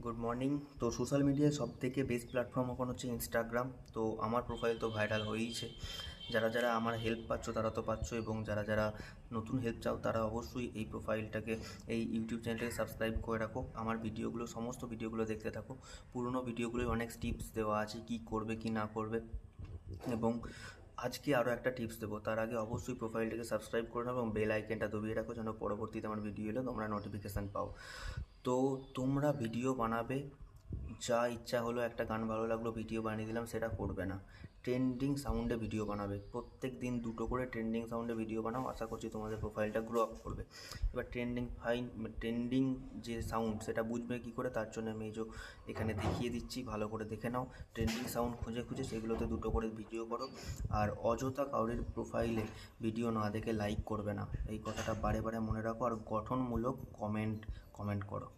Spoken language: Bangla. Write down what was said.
Good morning. তো সোশ্যাল মিডিয়ায় সব থেকে বেস্ট প্ল্যাটফর্ম এখন হচ্ছে ইনস্টাগ্রাম। তো আমার প্রোফাইল তো ভাইরাল হয়েইছে। যারা যারা আমার হেল্প পাচ্ছ তারা তো পাচ্ছ, এবং যারা যারা নতুন হেল্প চাও তারা অবশ্যই এই প্রোফাইলটাকে, এই ইউটিউব চ্যানেলটাকে সাবস্ক্রাইব করে রাখো। আমার ভিডিওগুলো, সমস্ত ভিডিওগুলো দেখতে থাকো। পুরোনো ভিডিওগুলোয় অনেক টিপস দেওয়া আছে, কি করবে কি না করবে। এবং আজকে আরও একটা টিপস দেবো, তার আগে অবশ্যই প্রোফাইলটাকে সাবস্ক্রাইব করে নাও এবং বেল আইকনটা দবিয়ে রাখো, যেন পরবর্তীতে আমার ভিডিও এলে তোমরা নোটিফিকেশান পাও। তো তোমরা ভিডিও বানাবে, যা ইচ্ছা হলো, একটা গান ভালো লাগলো ভিডিও বানিয়ে দিলাম, সেটা করবে না। ট্রেন্ডিং সাউন্ডে ভিডিও বানাবে, প্রত্যেক দিন দুটো করে ট্রেন্ডিং সাউন্ডে ভিডিও বানাও। আশা করছি তোমাদের প্রোফাইলটা গ্রো আপ করবে। এবার ট্রেন্ডিং যে সাউন্ড সেটা বুঝবে কী করে, তার জন্য আমি এখানে দেখিয়ে দিচ্ছি, ভালো করে দেখে নাও। ট্রেন্ডিং সাউন্ড খুঁজে খুঁজে সেগুলোতে দুটো করে ভিডিও করো। আর অযথা কাউরির প্রোফাইলে ভিডিও না দেখে লাইক করবে না, এই কথাটা বারে বারে মনে রাখো। আর গঠনমূলক কমেন্ট করো।